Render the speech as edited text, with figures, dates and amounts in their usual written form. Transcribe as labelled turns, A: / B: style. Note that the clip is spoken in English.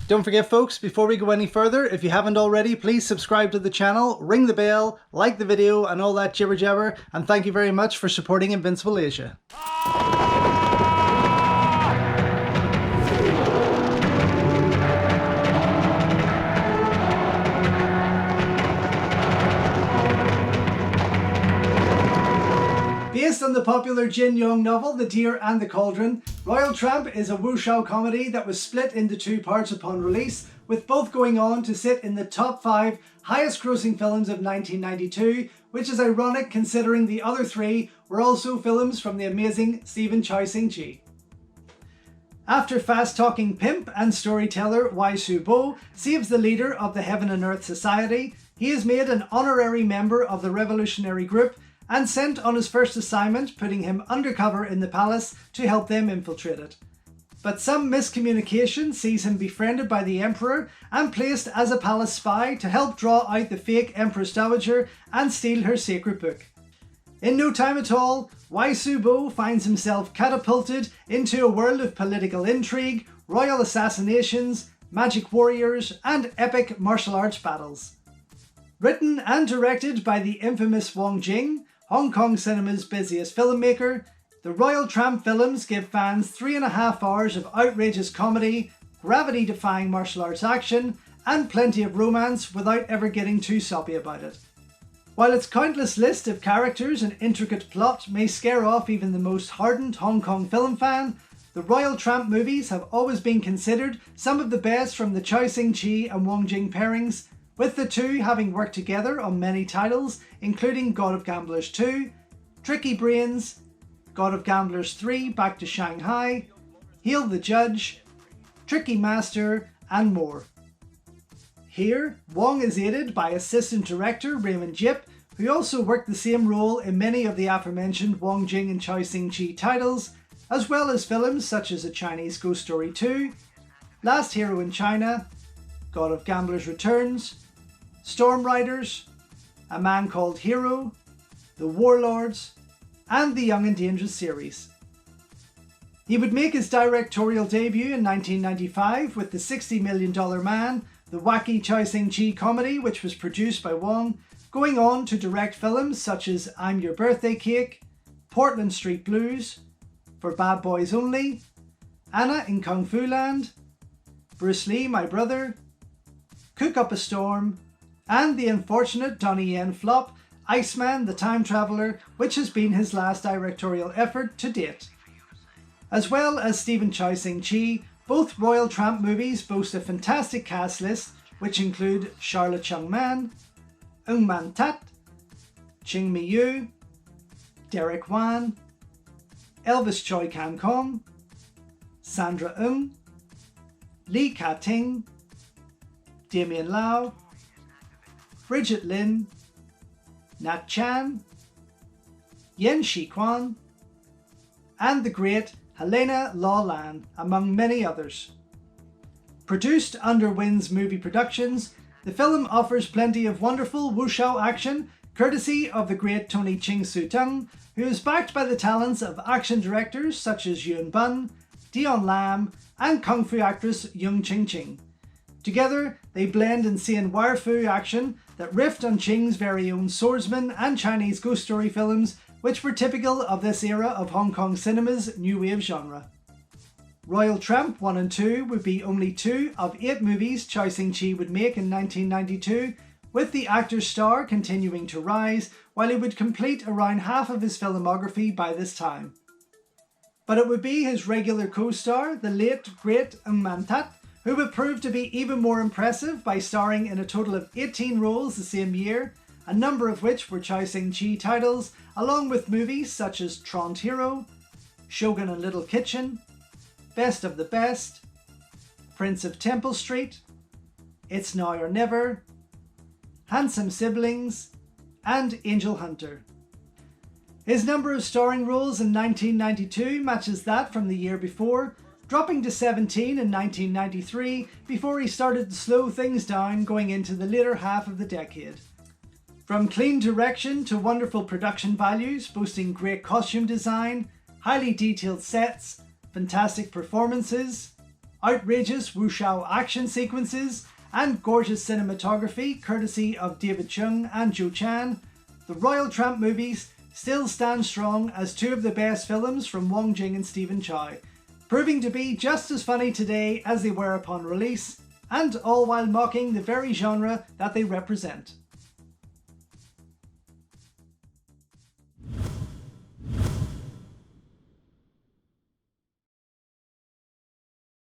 A: Don't forget folks, before we go any further, if you haven't already, please subscribe to the channel, ring the bell, like the video and all that jibber jabber, and thank you very much for supporting Invincible Asia. Based on the popular Jin Yong novel The Deer and the Cauldron, Royal Tramp is a wuxia comedy that was split into two parts upon release, with both going on to sit in the top 5 highest grossing films of 1992, which is ironic considering the other 3 were also films from the amazing Chow Ching. After fast-talking pimp and storyteller Wai Su Bo saves the leader of the Heaven and Earth Society, he is made an honorary member of the revolutionary group and sent on his first assignment, putting him undercover in the palace to help them infiltrate it. But some miscommunication sees him befriended by the Emperor and placed as a palace spy to help draw out the fake Empress Dowager and steal her sacred book. In no time at all, Wai Su Bo finds himself catapulted into a world of political intrigue, royal assassinations, magic warriors, and epic martial arts battles. Written and directed by the infamous Wong Jing, Hong Kong cinema's busiest filmmaker, the Royal Tramp films give fans 3.5 hours of outrageous comedy, gravity-defying martial arts action, and plenty of romance without ever getting too soppy about it. While its countless list of characters and intricate plot may scare off even the most hardened Hong Kong film fan, the Royal Tramp movies have always been considered some of the best from the Chow Ching and Wong Jing pairings, with the two having worked together on many titles including God of Gamblers 2, Tricky Brains, God of Gamblers 3 Back to Shanghai, Hail the Judge, Tricky Master and more. Here, Wong is aided by assistant director Raymond Jip, who also worked the same role in many of the aforementioned Wong Jing and Chow Ching titles, as well as films such as A Chinese Ghost Story 2, Last Hero in China, God of Gamblers Returns, Storm Riders, A Man Called Hero, The Warlords, and the Young and Dangerous series. He would make his directorial debut in 1995 with The $60 Million Man, the wacky Chow Ching comedy which was produced by Wong, going on to direct films such as I'm Your Birthday Cake, Portland Street Blues, For Bad Boys Only, Anna in Kung Fu Land, Bruce Lee My Brother, Cook Up a Storm, and the unfortunate Donnie Yen flop, Iceman the Time Traveller, which has been his last directorial effort to date. As well as Stephen Chow Ching, both Royal Tramp movies boast a fantastic cast list which include Charlotte Chung Man, Ng Man Tat, Ching Mi Yu, Derek Wan, Elvis Choi Kam Kong, Sandra Ng, Lee Ka Ting, Damien Lau, Bridget Lin, Nat Chan, Yen Shi Kwan, and the great Helena Law Lan, among many others. Produced under Win's Movie Productions, the film offers plenty of wonderful wuxia action, courtesy of the great Tony Ching Siu Tung, who is backed by the talents of action directors such as Yuen Bun, Dion Lam, and kung fu actress Yung Ching Ching. Together, they blend insane wire fu action that riffed on Ching's very own swordsman and Chinese ghost story films, which were typical of this era of Hong Kong cinema's new wave genre. Royal Tramp 1 and 2 would be only 2 of 8 movies Chow Ching would make in 1992, with the actor's star continuing to rise while he would complete around half of his filmography by this time. But it would be his regular co-star, the late great Ng Man Tat, who would prove to be even more impressive by starring in a total of 18 roles the same year, a number of which were Chow Ching titles, along with movies such as Tron Hero, Shogun and Little Kitchen, Best of the Best, Prince of Temple Street, It's Now or Never, Handsome Siblings, and Angel Hunter. His number of starring roles in 1992 matches that from the year before, dropping to 17 in 1993 before he started to slow things down going into the later half of the decade. From clean direction to wonderful production values, boasting great costume design, highly detailed sets, fantastic performances, outrageous wuxia action sequences, and gorgeous cinematography courtesy of David Chung and Joe Chan, the Royal Tramp movies still stand strong as two of the best films from Wong Jing and Stephen Chow, proving to be just as funny today as they were upon release, and all while mocking the very genre that they represent.